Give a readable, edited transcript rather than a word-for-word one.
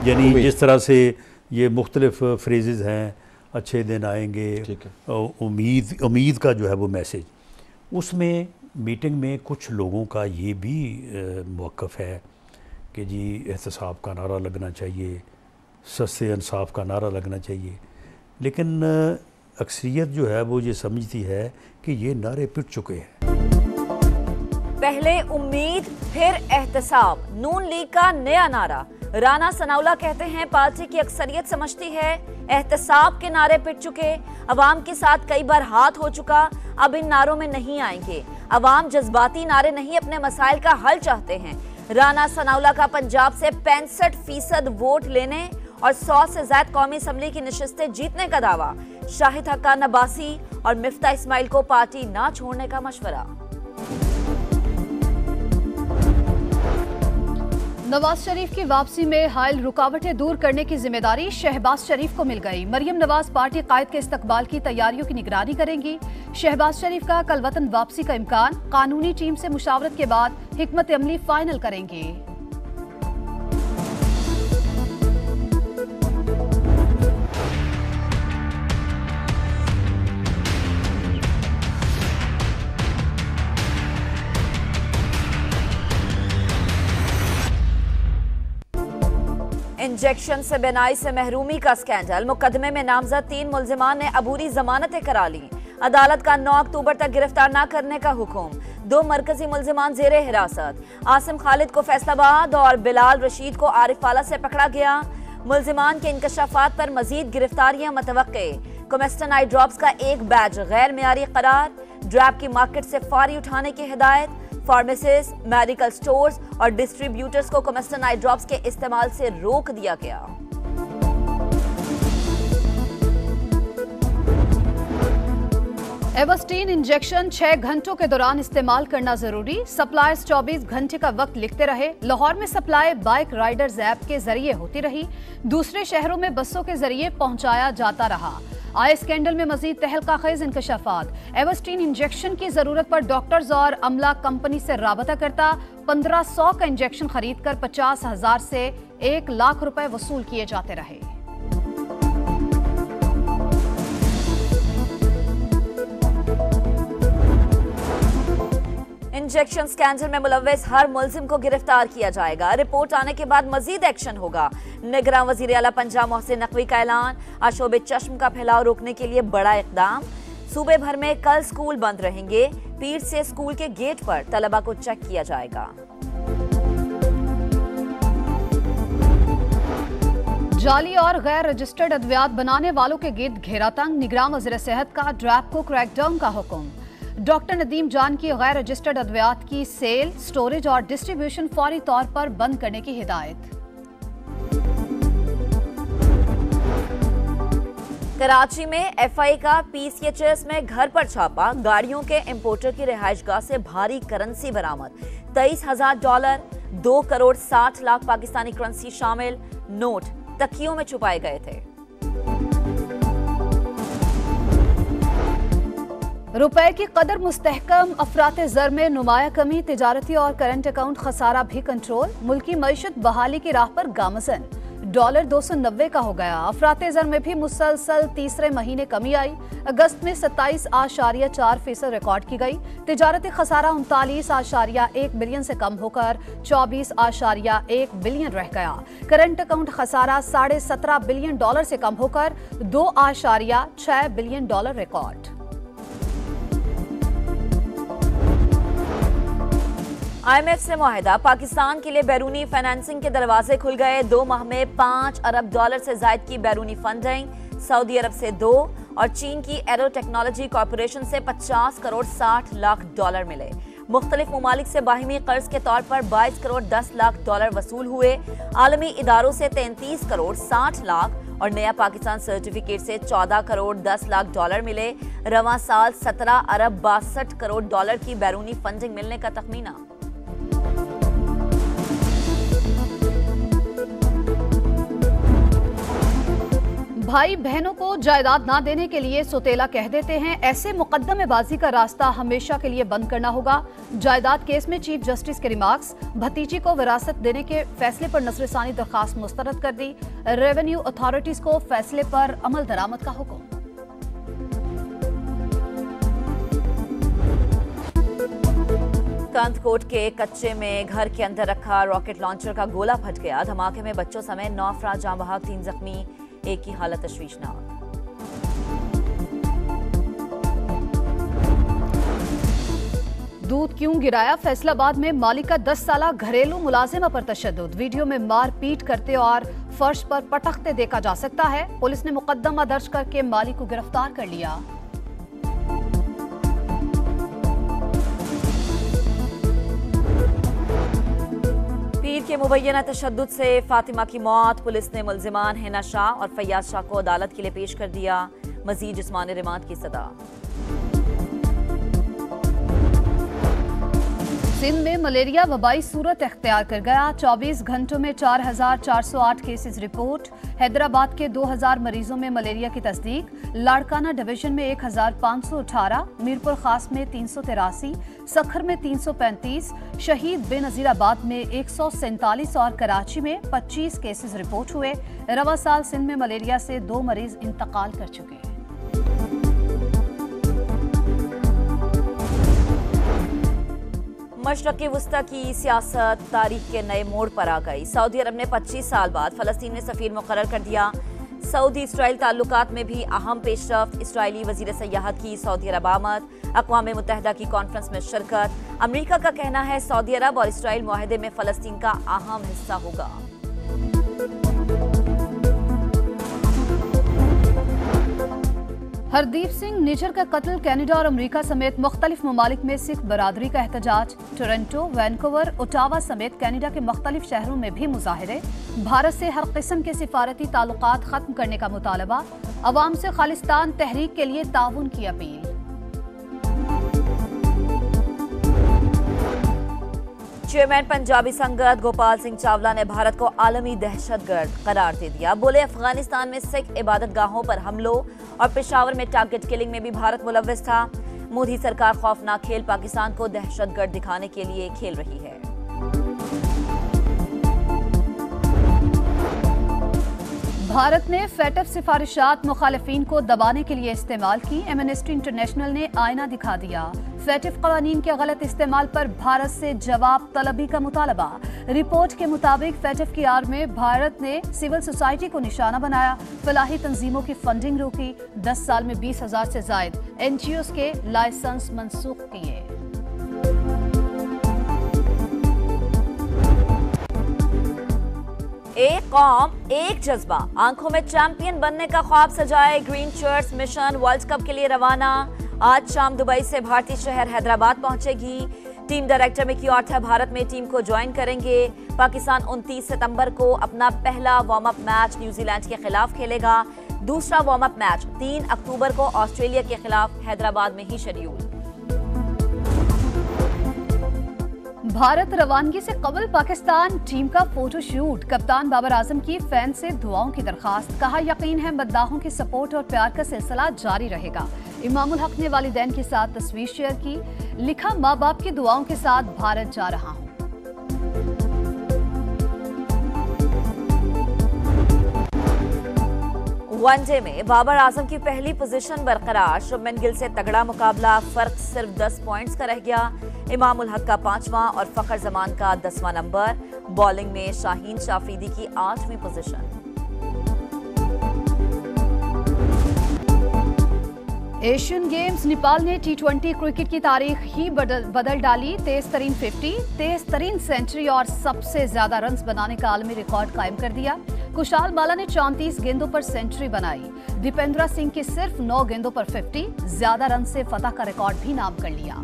यानी जिस तरह से ये मुख्तलिफ फ्रेजेस हैं, अच्छे दिन आएंगे, उम्मीद का जो है वो मैसेज, उसमें मीटिंग में कुछ लोगों का ये भी मौक़िफ़ है कि जी एहतसाब का नारा लगना चाहिए, सस्ते इंसाफ का नारा लगना चाहिए, लेकिन अक्सरियत जो है वो ये समझती है कि ये नारे पिट चुके हैं। पहले उम्मीद फिर एहतसाब, नून लीग का नया नारा। राना सनाउल्लाह कहते हैं पार्टी की अक्सरियत समझती है एहतसाब के नारे पिट चुके, अवाम के साथ कई बार हाथ हो चुका, अब इन नारों में नहीं आएंगे। अवाम जज्बाती नारे नहीं, अपने मसाइल का हल चाहते हैं। राना सनाउल्लाह का पंजाब से 65% वोट लेने और 100 से ज्यादा कौमी असम्बली की नशिस्तें जीतने का दावा। शाहिद हक्कान अब्बासी और मिफ्ता इस्माइल को पार्टी ना छोड़ने का मशवरा। नवाज शरीफ की वापसी में हायल रुकावटें दूर करने की जिम्मेदारी शहबाज शरीफ को मिल गई। मरियम नवाज पार्टी कायद के इस्तकबाल की तैयारियों की निगरानी करेंगी। शहबाज शरीफ का कल वतन वापसी का इम्कान, कानूनी टीम से मुशावरत के बाद हिकमत अमली फाइनल करेंगे। इंजेक्शन से बेनाई से महरूमी का स्कैंडल, मुकदमे में नामजद 3 मुल्जिमान ने अबूरी जमानतें करा ली। अदालत का 9 अक्टूबर तक गिरफ्तार न करने का हुक्म। 2 मरकजी मुल्जिमान जेरे हिरासत। आसिम खालिद को फैसलाबाद और बिलाल रशीद को आरिफवाला से पकड़ा गया। मुल्जिमान के इंकशाफात पर मजीद गिरफ्तारियां मतवक्के। कोमेस्टन आई ड्रॉप्स का एक बैच गैर मियारी करार। ड्रैप की मार्केट से फारी उठाने की हिदायत। फार्मेसिस्ट, मेडिकल स्टोर्स और डिस्ट्रीब्यूटर्स को कोमेस्टन आई ड्रॉप्स के इस्तेमाल से रोक दिया गया। एवस्टीन इंजेक्शन 6 घंटों के दौरान इस्तेमाल करना जरूरी। सप्लायर्स 24 घंटे का वक्त लिखते रहे। लाहौर में सप्लाई बाइक राइडर्स ऐप के जरिए होती रही। दूसरे शहरों में बसों के जरिए पहुंचाया जाता रहा। आए स्कैंडल में मजीद तहलका खेज इंकशाफात। एवस्टीन इंजेक्शन की जरूरत पर डॉक्टर्स और अमला कंपनी से राबता करता। 1500 का इंजेक्शन खरीद कर 50,000 से 1 लाख रुपए वसूल किए जाते रहे। इंजेक्शन स्कैंडल में मुलव्वस हर मुल्जिम को गिरफ्तार किया जाएगा। रिपोर्ट आने के बाद मजीद एक्शन होगा। निगरान वजीर आला पंजाब मोहसिन नकवी का ऐलान। आशोबे चश्म का फैलाव रोकने के लिए बड़ा इकदाम। सूबे भर में कल स्कूल बंद रहेंगे। पीर से स्कूल के गेट पर तलबा को चेक किया जाएगा। जाली और गैर रजिस्टर्ड अद्वियात बनाने वालों के गिर्द घेरा तंग। निगरान वज़ीर सेहत का ड्रैप को क्रैकडाउन का हुक्म। डॉक्टर नदीम जान की गैर रजिस्टर्ड अद्वियात की सेल, स्टोरेज और डिस्ट्रीब्यूशन फौरी तौर पर बंद करने की हिदायत। कराची में एफआई का पीसीएचएस में घर पर छापा। गाड़ियों के इंपोर्टर की रिहाइशगाह से भारी करेंसी बरामद। $23,000, 2 करोड़ 60 लाख पाकिस्तानी करेंसी शामिल। नोट तकियों में छुपाए गए थे। रुपए की कदर मुस्तहकम, अफराते ज़र में नुमाया कमी। तिजारती और करंट अकाउंट खसारा भी कंट्रोल। मुल्की मईशत बहाली की राह पर गामजन। डॉलर 290 का हो गया। अफराते ज़र में भी मुसलसल तीसरे महीने कमी आई। अगस्त में 27.4% रिकॉर्ड की गई। तिजारती खसारा 39.1 बिलियन से कम होकर 24.1 बिलियन रह गया। करंट अकाउंट खसारा $17.5 बिलियन से कम होकर $2.6 बिलियन रिकॉर्ड। IMF से मुआहिदा। पाकिस्तान के लिए बैरूनी फाइनेंसिंग के दरवाजे खुल गए। 2 माह में $5 अरब से जायद की बैरूनी फंडिंग। सऊदी अरब से 2 और चीन की एरो टेक्नोलॉजी कॉरपोरेशन से $50 करोड़ 60 लाख मिले। मुख्तलिफ ममालिक से बाहिमी कर्ज के तौर पर $22 करोड़ 10 लाख वसूल हुए। आलमी इदारों से $33 करोड़ 60 लाख और नया पाकिस्तान सर्टिफिकेट से $14 करोड़ 10 लाख मिले। रवां साल $17 अरब 62 करोड़ की बैरूनी फंडिंग मिलने का तखमीना। भाई बहनों को जायदाद ना देने के लिए सौतेला कह देते हैं, ऐसे मुकद्दमेबाजी का रास्ता हमेशा के लिए बंद करना होगा। जायदाद केस में चीफ जस्टिस के रिमार्क्स, भतीजी को विरासत देने के फैसले पर नजरसानी दरखास्त मुस्तरद कर दी। रेवेन्यू अथॉरिटीज को फैसले पर अमल दरामद का हुक्म। कांतकोट के कच्चे में घर के अंदर रखा रॉकेट लॉन्चर का गोला फट गया। धमाके में बच्चों समेत 9 अफराद जान बहक, 3 जख्मी, एक की हालत तशवीशनाक। दूध क्यों गिराया? फैसलाबाद में मालिक का 10 साला घरेलू मुलाजिमा पर तशद्दुद, वीडियो में मार पीट करते और फर्श पर पटकते देखा जा सकता है। पुलिस ने मुकदमा दर्ज करके मालिक को गिरफ्तार कर लिया। पीर के मुबैना तशद्दुद से फातिमा की मौत। पुलिस ने मुल्जिमान हिना शाह और फैयाज शाह को अदालत के लिए पेश कर दिया। मजीद जिस्मानी रिमांड की सदा। सिंध में मलेरिया वबाई सूरत अख्तियार कर गया। 24 घंटों में 4,408 केसेस रिपोर्ट। हैदराबाद के 2,000 मरीजों में मलेरिया की तस्दीक। लाड़काना डिवीजन में 1,518, मीरपुर खास में 383, सखर में 335, शहीद बेनजीराबाद में 147 और कराची में 25 केसेस रिपोर्ट हुए। रवा साल सिंध में मलेरिया से 2 मरीज इंतकाल कर चुके हैं। मशरक़ी वस्ता की सियासत तारीख के नए मोड़ पर आ गई। सऊदी अरब ने 25 साल बाद फ़लस्तीन में सफ़ीर मुकर्रर कर दिया। सऊदी इसराइल ताल्लुकात में भी अहम पेशरफ्त। इसराइली वज़ीर सयाहत की सऊदी अरब आमद। अक़वाम मुत्तहिदा की कॉन्फ्रेंस में शिरकत। अमरीका का कहना है सऊदी अरब और इसराइल मुआहदे में फ़लस्तीन का अहम हिस्सा होगा। हरदीप सिंह निजर का कत्ल, कनाडा और अमेरिका समेत मुख्तलिफ ममालिक में सिख बरादरी का एहतजाज। टोरंटो, वैनकूवर, ओटावा समेत कनाडा के मुख्तलिफ शहरों में भी मुजाहिरे। भारत से हर किस्म के सिफारती ताल्लुकात खत्म करने का मुतालबा। अवाम से खालिस्तान तहरीक के लिए ताउन की अपील। चेयरमैन पंजाबी संगत गोपाल सिंह चावला ने भारत को आलमी दहशतगर्द करार दे दिया। बोले अफगानिस्तान में सिख इबादत गाहों पर हमलों और पेशावर में टारगेट किलिंग में भी भारत मुलव्वस था। मोदी सरकार खौफनाक खेल पाकिस्तान को दहशतगर्द दिखाने के लिए खेल रही है। भारत ने फेटफ सिफारिशात मुखालिफिन को दबाने के लिए इस्तेमाल की। एमनेस्टी इंटरनेशनल ने आईना दिखा दिया। फेटफ कवानीन के गलत इस्तेमाल पर भारत से जवाब तलबी का मुतालबा। रिपोर्ट के मुताबिक फेटफ की आड़ में भारत ने सिविल सोसाइटी को निशाना बनाया। फलाही तंजीमों की फंडिंग रोकी। 10 साल में 20,000 से जायद NGOs के लाइसेंस मनसूख किए। एक कौम, एक जज्बा, आंखों में चैंपियन बनने का ख्वाब सजाए green shirts mission world cup के लिए रवाना। आज शाम दुबई से भारतीय शहर हैदराबाद पहुंचेगी। Team director Mickey Arthur Bharat में टीम को ज्वाइन करेंगे। पाकिस्तान 29 सितंबर को अपना पहला वार्म अप मैच न्यूजीलैंड के खिलाफ खेलेगा। दूसरा वार्म अप मैच 3 अक्टूबर को ऑस्ट्रेलिया के खिलाफ हैदराबाद में ही शेड्यूल। भारत रवानगी से कबल पाकिस्तान टीम का फोटोशूट। कप्तान बाबर आजम की फैन से दुआओं की दरखास्त। कहा यकीन है मद्दाहों की सपोर्ट और प्यार का सिलसिला जारी रहेगा। इमामुल हक ने वालिदैन के साथ तस्वीर शेयर की। लिखा माँ बाप की दुआओं के साथ भारत जा रहा हूँ। वनडे में बाबर आजम की पहली पोजीशन बरकरार। शुभमन गिल से तगड़ा मुकाबला, फर्क सिर्फ 10 पॉइंट्स का रह गया। इमामुल हक का 5वां और फखर जमान का 10वां नंबर। बॉलिंग में शाहीन शाफरीदी की 8वीं पोजीशन। एशियन गेम्स नेपाल ने T20 क्रिकेट की तारीख ही बदल डाली। तेज तरीन 50, तेज तरीन सेंचुरी और सबसे ज्यादा रन्स बनाने का आलमी रिकॉर्ड कायम कर दिया। कुशाल बाला ने 34 गेंदों पर सेंचुरी बनाई। दीपेंद्रा सिंह के सिर्फ 9 गेंदों पर 50, ज्यादा रन से फतह का रिकॉर्ड भी नाम कर लिया।